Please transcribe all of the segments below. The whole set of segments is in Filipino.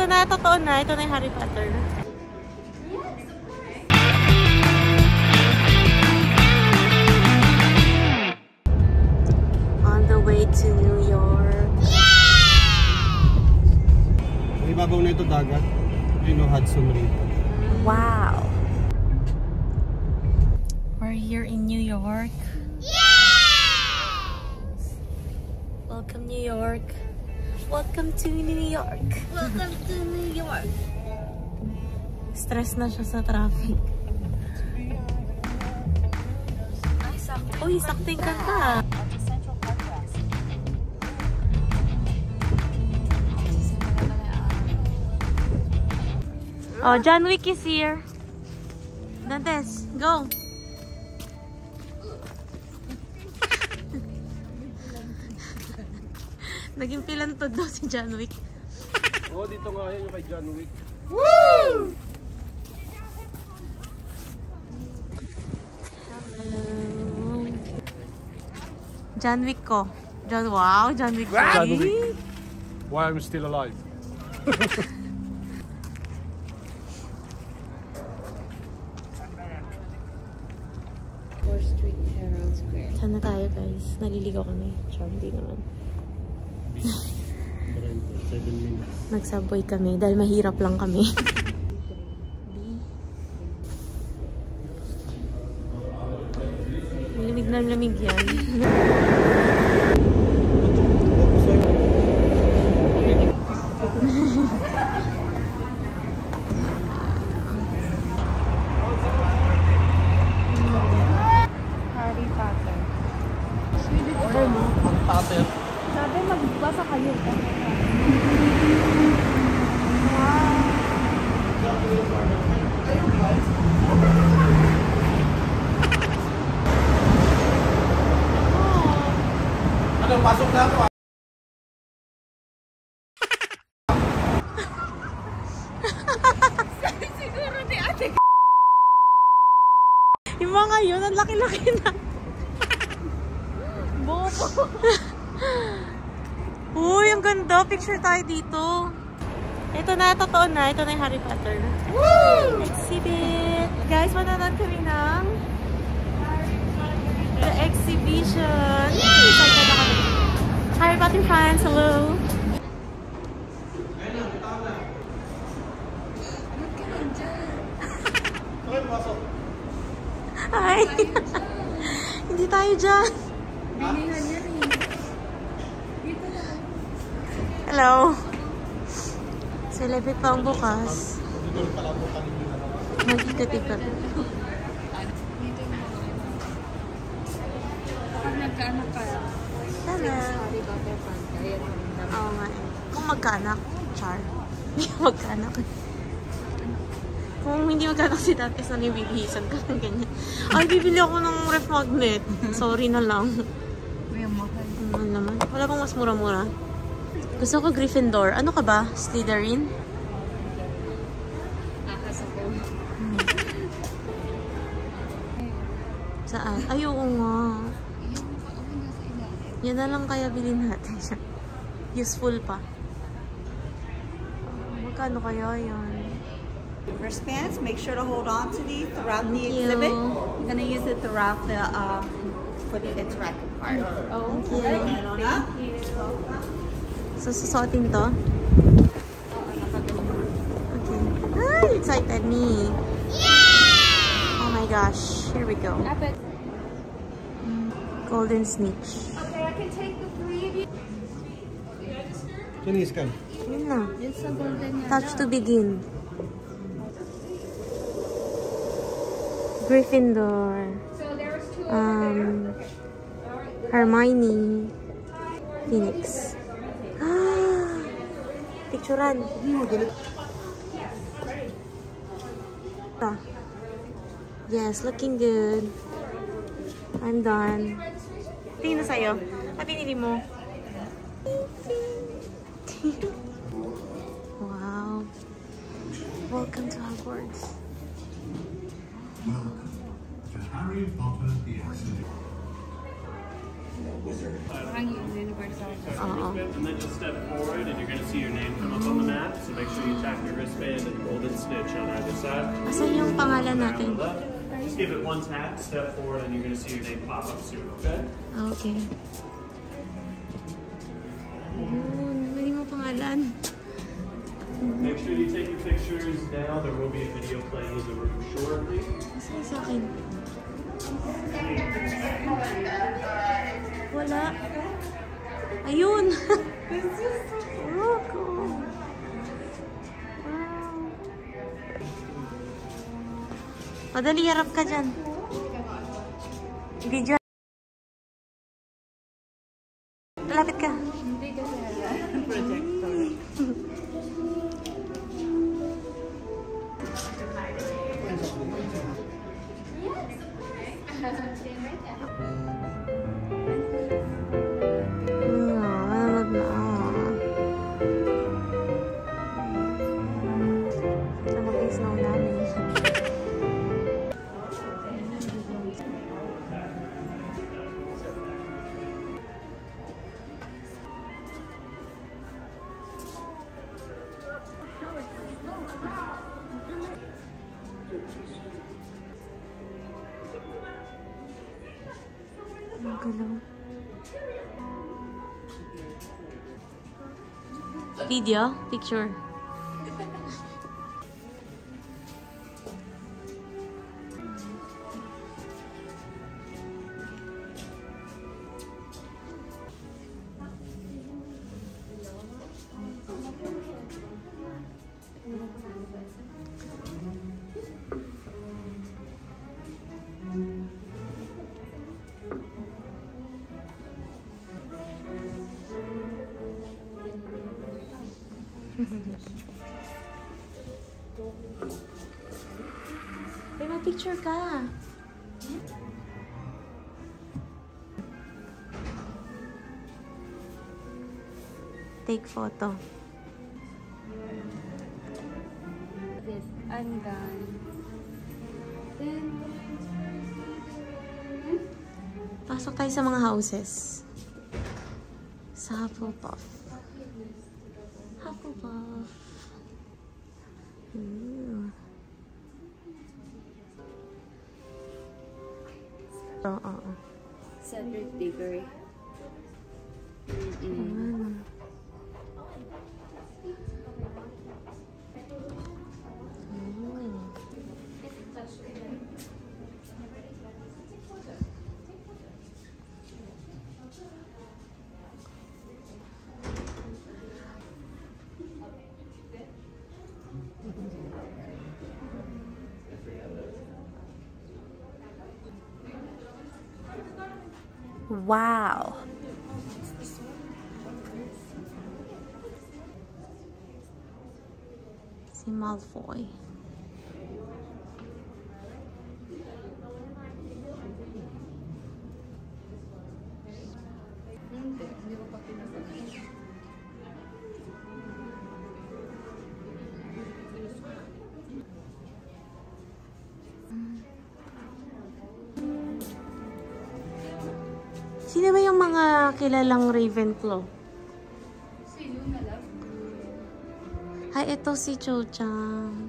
Ito na, totoo na. Ito na yung Harry Potter. On the way to New York. May babaw na ito dagat. You know, Hudson River. Wow. We're here in New York. Welcome New York. Welcome to New York. Welcome to New York. Stress na siya sa traffic. Ay, sakto. Uy, sakto yung kanta. Oh, John Wick is here. Dantes, go. Naging pilantod daw si John Wick. Oh, dito nga yan yung kay John Wick. Woo! Hello. John Wick ko. Wow, John Wick. John Wick. Why I'm still alive. Street, Herald Square. Saan na tayo guys? Naliligaw kami. Char, hindi naman. 7 minutes. Nag-subway kami dahil mahirap lang kami. Lamig na lamig yan. Harry Potter. Order mo? Ang pater. Sabi magbasa kayo. Ano, pasok na ako. Siguro ni ate. Yung mga yun, ang laki-laki na. Bobo. Uy, ang ganda. Picture tayo dito. Ito na, totoo na. Ito na yung Harry Potter. Woo! Exhibit. Guys, manonood kami ng the exhibition. Excited na kami. Harry Potter fans, hello. Hi. Hindi tayo dyan. Bilihan niya rin. Dito na. Hello. Silipit pa ang bukas. Mag-ikot-ikot. Dito yung kapag nagkaanak ka, Sana. Harry Potter fan ka. Yan ang dami. Oo nga eh. Kung magkaanak, Char. Hindi magkaanak. Kung hindi magkaanak si Dad, kasi nanibibihisan ka ng ganyan. Ay, bibili ako ng ref magnet. Sorry na lang. May mahal. Ano naman? Wala bang mas mura-mura? Gusto ko Gryffindor. Ano ka ba? Slytherin? Akas ako. Saan? Ay, oo nga. Yan na lang kaya bilhin natin siya. Useful pa. Magkano kaya yan? Wristbands, make sure to hold on to these throughout the Thank you. exhibit. I'm going to use it throughout the, for the interactive part. Oh, Thank you. Huh? So, susuotin to? Okay. Ay, excited me. Oh my gosh. Here we go. Golden Snitch. Okay, I can take the 3 of you. Chinese ka. Yun na. Yun sa golden yan. Touch to begin. Gryffindor. So there's 2 Hermione. Phoenix. Ah! Picturean. Ah. Yes, looking good. I'm done. Tingin na sa'yo. Ano pinili mo? Wow. Welcome to Hogwarts. Welcome to Harry Potter the Exhibition. Parang yung universal. Oo. And then just step forward and you're going to see your name come up on the map. So make sure you tap your wristband and golden snitch on either side. Asan yung pangalan natin? Just give it one tap, step forward, and you're going to see your name pop up soon, okay? Okay. Ayun, hindi mo pangalan. Make sure you take your pictures now. There will be a video playing in the room shortly. Asan sa akin? Wala. Ayun! Oh, cool. Wow. Madali, harap ka dyan. Video. Lapit ka. Hindi kasi Projector. Video? Picture? May ma-picture ka. Take photo. this. I'm done. Then, Pasok tayo sa mga houses. Sa Hufflepuff. Hufflepuff. Ooh. Oo. Cedric Diggory. Wow. Si Malfoy. Hindi ko pa pinapagawa. Sino ba yung mga kilalang Ravenclaw? Si Luna lang. Ay, ito si Cho Chang.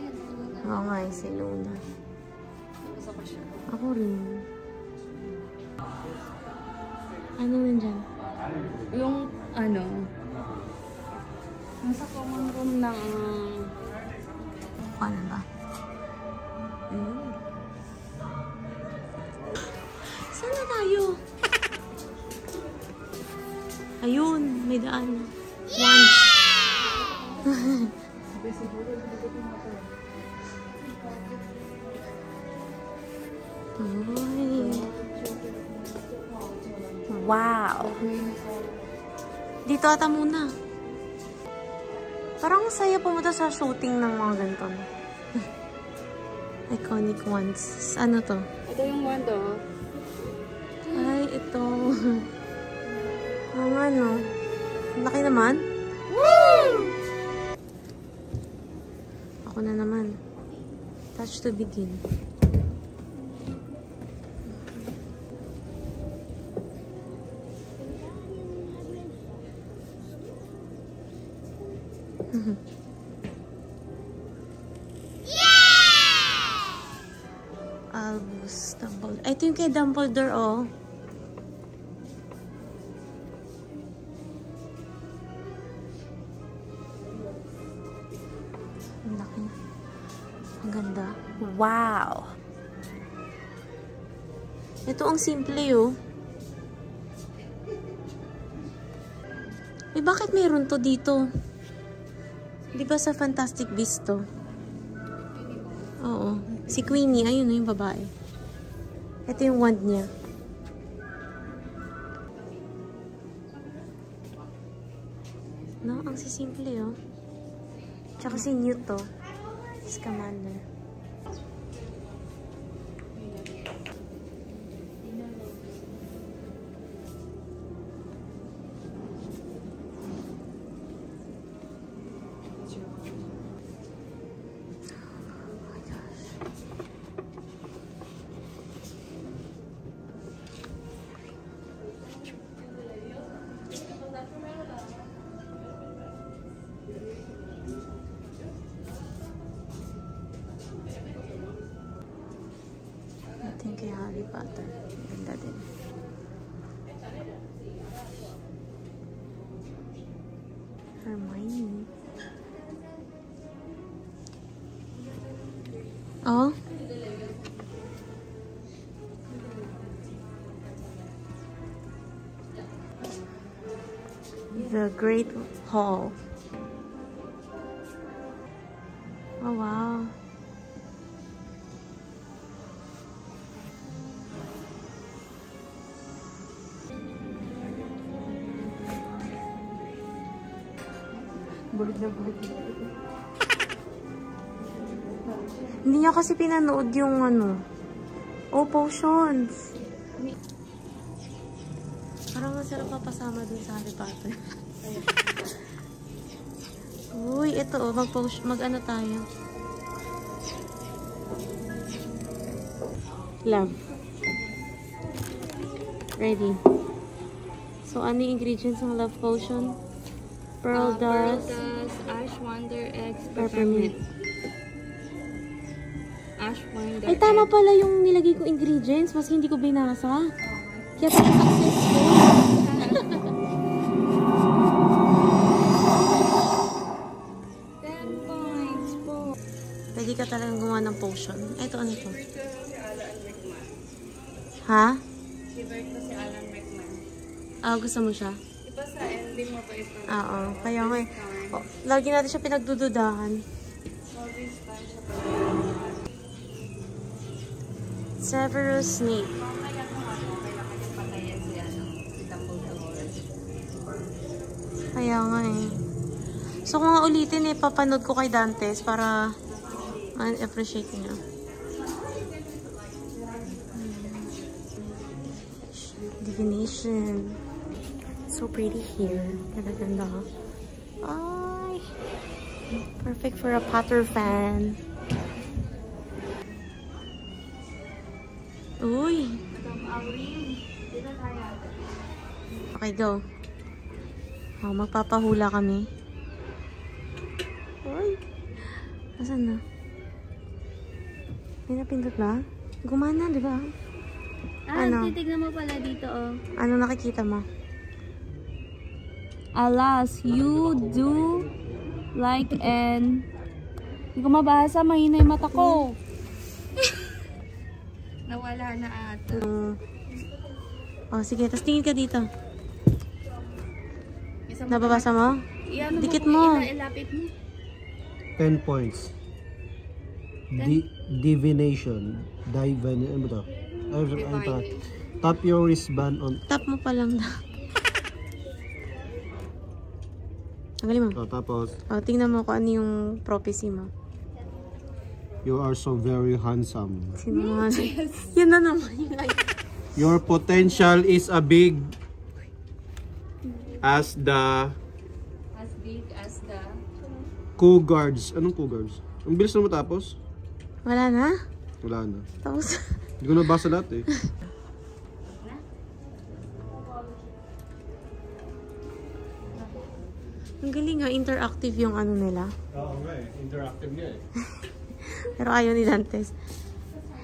Ayan, si Luna. Oo nga, si Luna. Gusto ko siya. Ako rin. Ano nandyan? Yung ano, nasa common room ng Ano ba? Saan na tayo? Ayun, may daan. Once. Uy. Wow. Dito ata muna. Parang saya pumunta sa shooting ng mga ganito. Iconic ones. Ano to? ito yung wando. Ay, ito. Ang ano. Laki naman. Woo! Ako na naman. Touch to begin. Albus Dumbledore. Ito yung kay Dumbledore, oh. Ang laki. Ang ganda. Wow! Ito ang simple, oh. Eh, bakit mayroon to dito? Di ba sa Fantastic Beasts to? Oo. Si Queenie, ayun na yung babae. Ito yung wand niya. No, ang sisimple, oh. Tsaka si Newt to. Scamander. Ating kay Harry Potter. Ganda din. Hermione. Oh. The Great Hall. Oh, wow. Bulig na bulig. Hindi niya kasi pinanood yung ano. Oh, potions. Parang masarap papasama dun sa Harry Potter. Uy, ito oh. Mag-ano tayo. Love. Ready. So, ano yung ingredients ng love potion? Pearl dust, Ash Wonder Eggs, peppermint. Ash Wonder Ay, tama pala yung nilagay ko ingredients. Mas hindi ko binasa. Kaya pala successful. 10 points po. Pwede ka talagang gumawa ng potion. Ito, ano to? Ha? Favorite ko si Alan Rickman. Ah, gusto mo siya? Diba sa ending mo pa ito? Oo. Kaya nga eh. Oh, lagi natin siya pinagdududahan. Always pa siya pa. Severus Snape. Mamaya kung ano, kailangan yung patayin si Dumbledore. Kaya nga eh. So kung nga ulitin eh, papanood ko kay Dantes para ma-appreciate niya. Divination. So pretty here. Ganda-ganda. Ay! Perfect for a Potter fan. Uy! Okay, go. Oh, magpapahula kami. Uy! Nasaan na? May napindot ba? Gumana, di ba? Ano? Titignan mo pala dito, oh. Ano nakikita mo? Alas, you do like and... Hindi ko mabasa, mahina yung mata ko. Nawala na ata. Oh, sige. Tapos tingin ka dito. Nababasa mo? Iyan Dikit mo. Ilapit mo. 10 points. Divination. Ano ba to? Tap your wristband on... Tap mo pa lang na. Tanggalin mo. Oh, tapos, Oh, tingnan mo kung ano yung prophecy mo. you are so very handsome. Sino mo? Yun na naman. Yung like. Your potential is as big as the As big as the... Cougars. Anong Cougars? Ang bilis na matapos. Wala na? Wala na. Tapos... Hindi ko nabasa lahat eh. Ang galing nga, interactive yung ano nila. Oo nga eh. Interactive nga eh. Pero ayaw ni Dantes.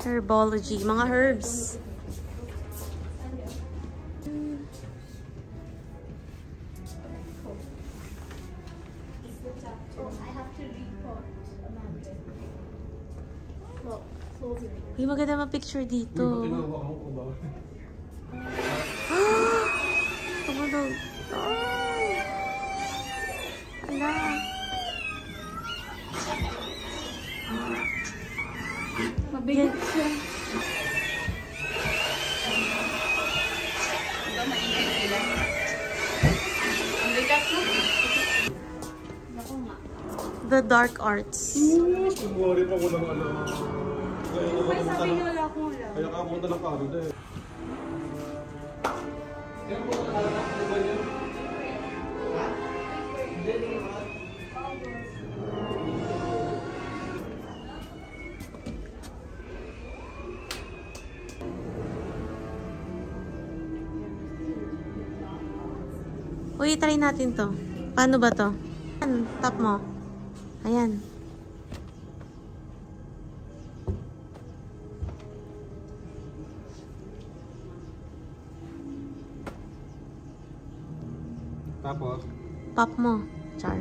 Herbology. Mga herbs. Uy, maganda ma-picture dito. Tumulog. Ay! Ala. Mabigat siya. Diba maingay sila? Ang bigat mo. Ako nga. The dark arts. Worry pa ko ng ano. May sabi niyo wala akong alam. Kaya kapunta ng Canada eh. Uy, try natin to. Paano ba to? Ayan, tap mo. Ayan. Tapos? Pop mo. Char.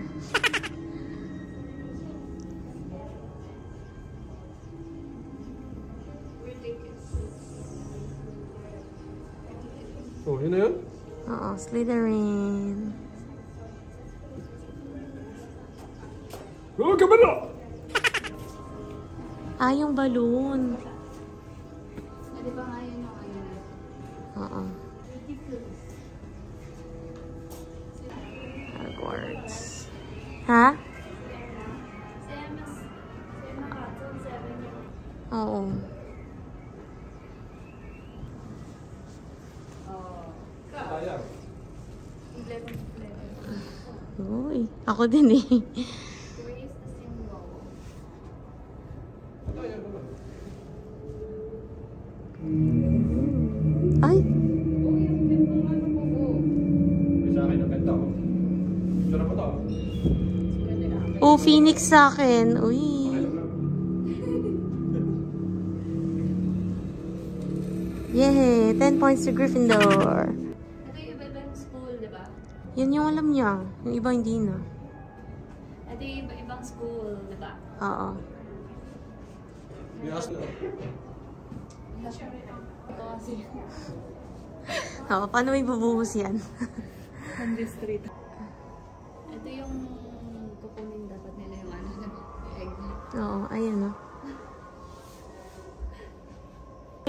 Oh, yun na yun? Oo, Slytherin. Oh, kabalo! Ah, yung balloon. Di ba nga yun yung ano? Oo. Hogwarts. Ha? Oo. Uy, ako din eh. Ay! Sa akin ang ganda ko. Sura pa to. Oh, Phoenix sa akin. Uy. Yay! 10 points to Gryffindor. Ito yung iba-ibang school, di ba? Yan yung alam niya. Yung iba hindi na. Ito yung iba-ibang school, di ba? Oo. Yes. Ito kasi. Oo, paano may bubuhos yan? Ang district. Ito yung kukunin dapat nila yung ano na egg. Oo, ayan o.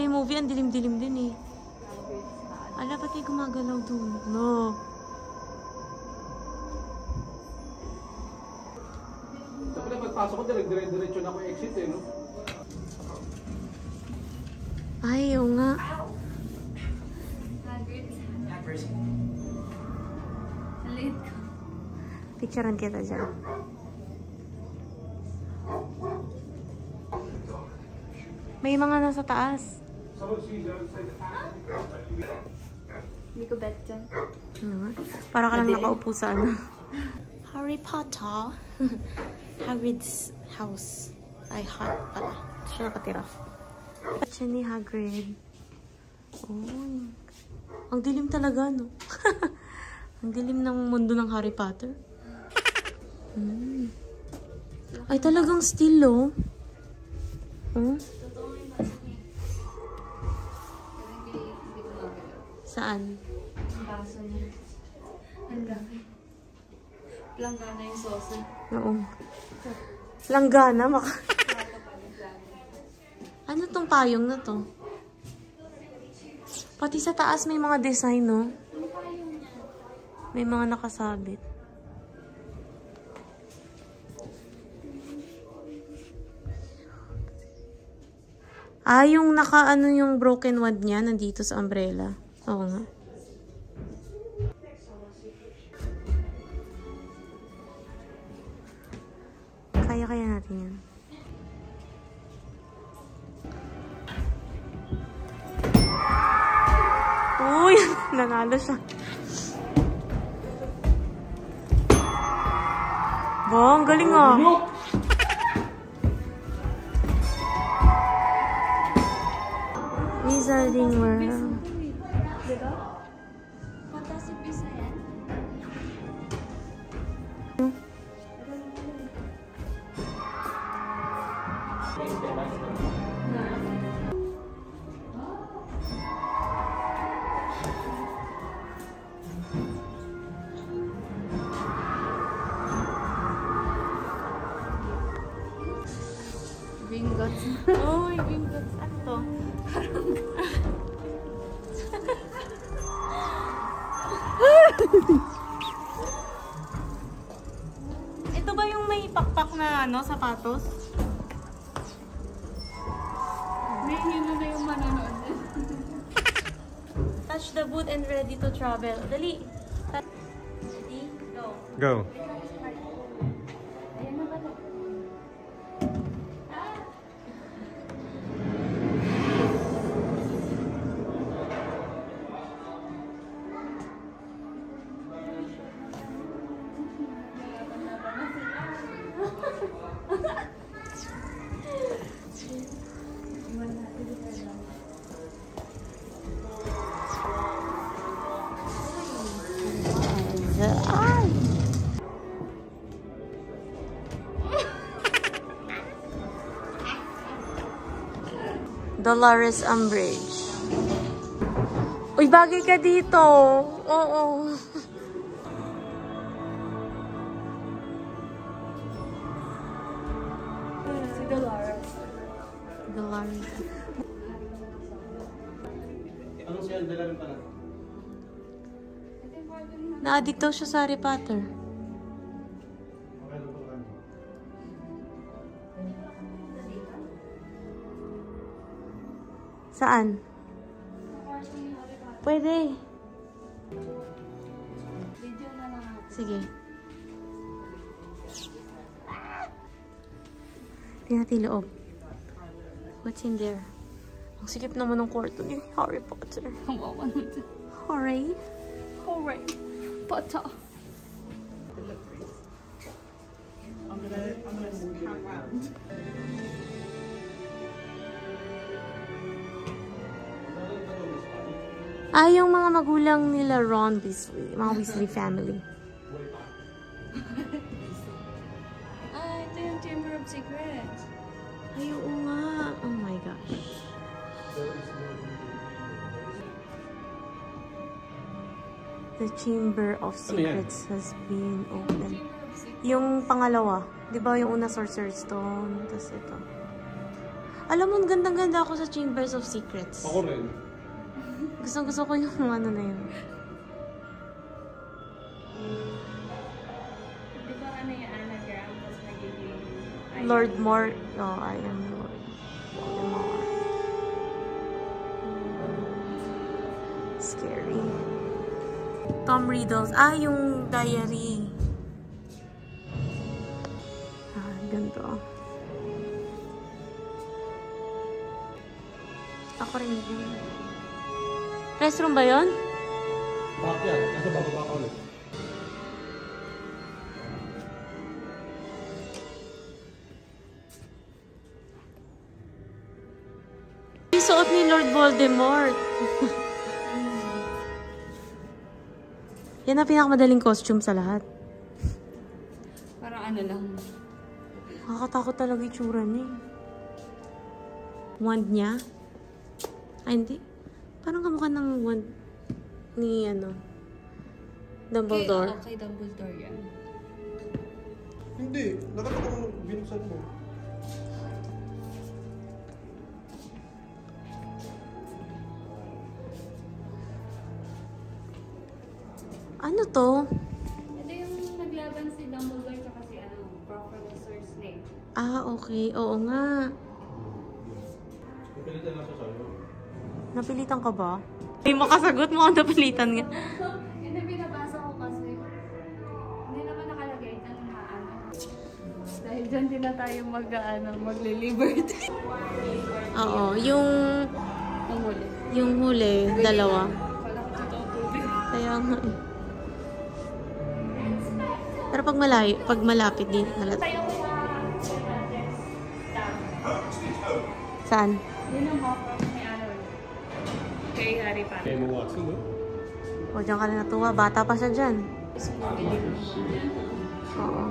Yung movie, ang dilim-dilim din eh. Ala, ba't may gumagalaw dun? No. Dapat na pagpasok ko, dire-diretso na ako exit eh, no? Ay, oo nga. Hagrid. Late ko. Picturean kita dyan. May mga nasa taas. Hindi ko bet dyan. Para ka lang nakaupo sa ano. Harry Potter. Hagrid's house. Ay, hot pala. Siya nakatira. Siya ni Hagrid. Oh. Ang dilim talaga, no? Ang dilim ng mundo ng Harry Potter. Ay, talagang still, oh. Oh? Totoo yung baso niya. Pero hindi ko magalaw. Saan? Yung baso niya. Ang dami. Langgana yung sauce. Oo. Langgana, Ano tong payong na to? Pati sa taas may mga design, no? May mga nakasabit. Ah, yung naka-ano yung broken wand niya nandito sa umbrella. Oo nga. Kaya natin yan. Uy! Nanalo siya. Ba, ang galing ah. Wizarding World. Fantastic Beasts na yan. Gringotts. Uy, Gringotts. Ano to? Ito ba yung may pakpak na ano, sapatos? May hino na yung manonood. Touch the boot and ready to travel. Dali. Ready? Go. Go. Ayan na pala. Dolores Umbridge. Uy, bagay ka dito. Oo. Si Dolores. Dolores. Anong siya? Dala rin pala. Na-addict daw siya sa Harry Potter. Saan? Pwede. Video na lang ako. Sige. Tingnan natin loob. What's in there? Ang sikip naman ng kwarto ni Harry Potter. Kawawa naman. Harry? Alright. Potter. I'm gonna count round. Yung mga magulang nila Ron Weasley. Mga Weasley family. Ito yung Chamber of Secrets. Ay, oo nga. Oh my gosh. The Chamber of Secrets has been opened. Yung pangalawa. Di ba yung una Sorcerer's Stone? Tapos ito. Alam mo, gandang-ganda ako sa Chambers of Secrets. Ako rin. Gusto ko yung ano na yun. Di ba ano yung anagram? Tapos nagiging... Lord Mort. Oh, I am Lord Voldemort. Scary. Tom Riddle's. Yung diary. Ganito. Ako rin din. Restroom ba yun? Bakit yan? Nasa bababa ka ulit. Yung suot ni Lord Voldemort. Yan ang pinakamadaling costume sa lahat. Parang ano lang. Nakakatakot talaga yung tsura niya. Wand niya? Ay, hindi. Parang kamukha ng wand ni, Dumbledore. Kay Dumbledore yan. Hindi. Nakita ko nung binuksan mo. Ano to? Ito yung naglaban si Dumbledore tsaka si Professor Snape. Okay. Oo nga. Napilitan lang siya sa'yo. Napilitan ka ba? Ay, makasagot mo ang napilitan nga. Hindi, binabasa ko kasi. Hindi naman nakalagay dyan na Dahil dyan din na tayo magle-liberty. Oo. Yung Ang huli. yung huli, dalawa. Wala ko totoo tubig. Kaya nga. Pero pag malayo, pag malapit din halata. Tayo ko sa Saan? yun ang hawak may ano. Kay Harry Potter. Emma Watson, no? O, diyan ka na natuwa. Bata pa siya dyan. Oo.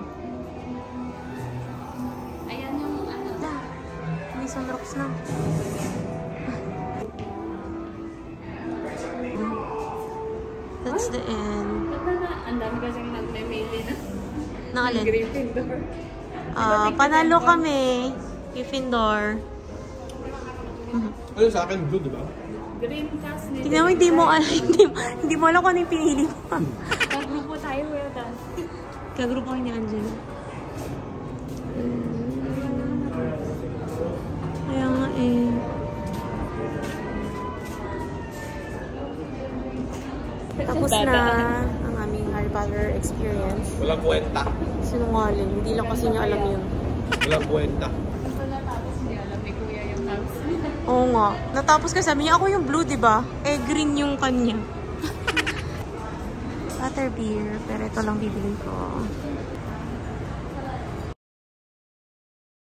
Ayan yung ano. May sunrocks na. That's the end. Ang dami kasing nag-mail na. Nakalin? Gryffindor. Panalo kami. Gryffindor. Ano sa akin, blue, di ba? Green cast nila. Tingnan mo, hindi mo alam kung ano yung pinili mo. Kagrupo tayo, well done. Kagrupo ni Angela. Kaya nga eh. Tapos na ang aming Harry Potter experience. Walang kwenta. Sinungaling. Hindi lang kasi niya alam yun. Walang kwenta. Ito natapos niya, alam ni Kuya yung house. Oo nga. Natapos kasi sabi niya, ako yung blue, di ba? Eh, green yung kanya. Butterbeer. Pero ito lang bibili ko.